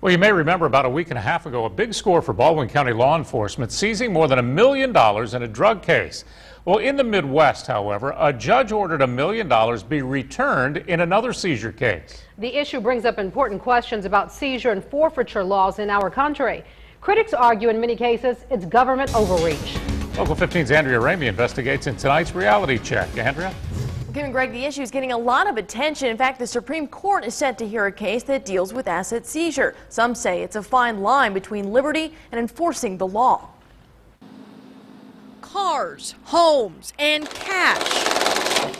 Well, you may remember about a week and a half ago, a big score for Baldwin County law enforcement seizing more than $1 million in a drug case. Well, in the Midwest, however, a judge ordered $1 million be returned in another seizure case. The issue brings up important questions about seizure and forfeiture laws in our country. Critics argue in many cases it's government overreach. Local 15's Andrea Ramey investigates in tonight's reality check. Andrea? Given Greg, the issue is getting a lot of attention. In fact, the Supreme Court is set to hear a case that deals with asset seizure. Some say it's a fine line between liberty and enforcing the law. Cars, homes, and cash.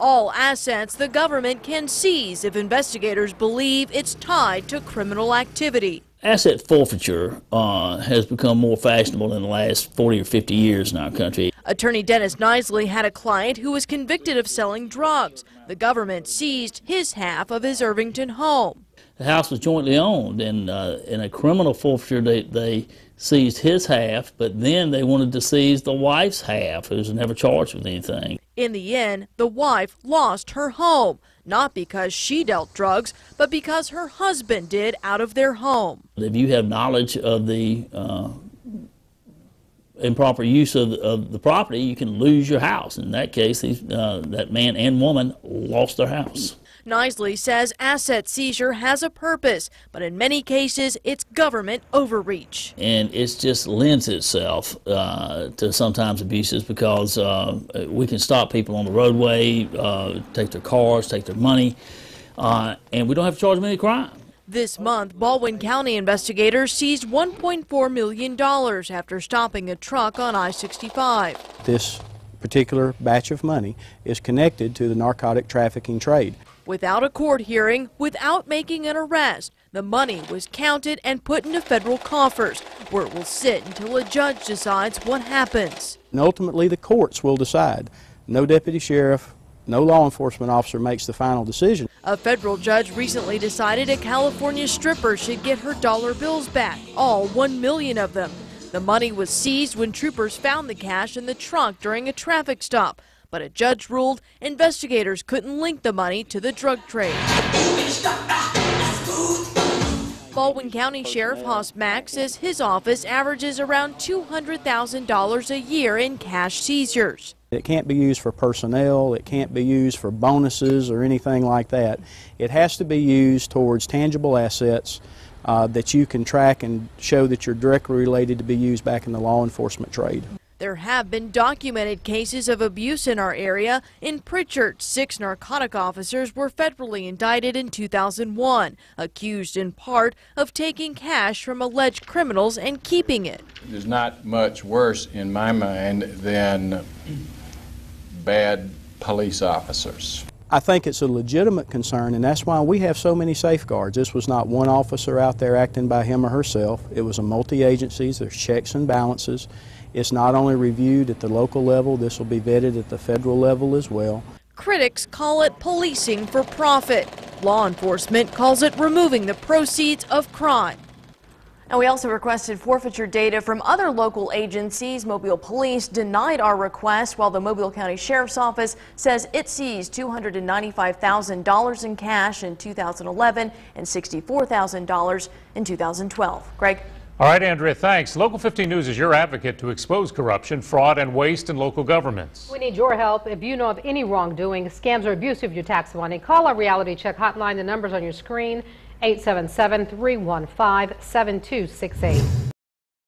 All assets the government can seize if investigators believe it's tied to criminal activity. Asset forfeiture has become more fashionable in the last 40 or 50 years in our country. Attorney Dennis Knizley had a client who was convicted of selling drugs. The government seized his half of his Irvington home. The house was jointly owned, and in a criminal forfeiture they seized his half, but then they wanted to seize the wife's half, who was never charged with anything. In the end, the wife lost her home, not because she dealt drugs, but because her husband did out of their home. If you have knowledge of the improper use of the property, you can lose your house. In that case, that man and woman lost their house. Knizley says asset seizure has a purpose, but in many cases it's government overreach. And it just lends itself to sometimes abuses because we can stop people on the roadway, take their cars, take their money, and we don't have to charge them any crime. This month, Baldwin County investigators seized $1.4 million after stopping a truck on I-65. This particular batch of money is connected to the narcotic trafficking trade. Without a court hearing, without making an arrest, the money was counted and put into federal coffers, where it will sit until a judge decides what happens. And ultimately, the courts will decide. No deputy sheriff, no law enforcement officer makes the final decision. A federal judge recently decided a California stripper should get her dollar bills back, all 1 million of them. The money was seized when troopers found the cash in the trunk during a traffic stop. But a judge ruled investigators couldn't link the money to the drug trade. Baldwin County Sheriff Hoss MACK says his office averages around $200,000 a year in cash seizures. It can't be used for personnel, it can't be used for bonuses or anything like that. It has to be used towards tangible assets that you can track and show that you're directly related to be used back in the law enforcement trade. There have been documented cases of abuse in our area. In Pritchard, 6 narcotic officers were federally indicted in 2001, accused in part of taking cash from alleged criminals and keeping it. There's not much worse in my mind than bad police officers. I think it's a legitimate concern, and that's why we have so many safeguards. This was not one officer out there acting by him or herself. It was a multi-agencies. There's checks and balances. It's not only reviewed at the local level, this will be vetted at the federal level as well. Critics call it policing for profit. Law enforcement calls it removing the proceeds of crime. And we also requested forfeiture data from other local agencies. Mobile Police denied our request, while the Mobile County Sheriff's Office says it seized $295,000 in cash in 2011 and $64,000 in 2012. Greg? All right, Andrea, thanks. Local 15 News is your advocate to expose corruption, fraud, and waste in local governments. We need your help. If you know of any wrongdoing, scams, or abuse of your tax money, call our Reality Check hotline. The number's on your screen, 877-315-7268.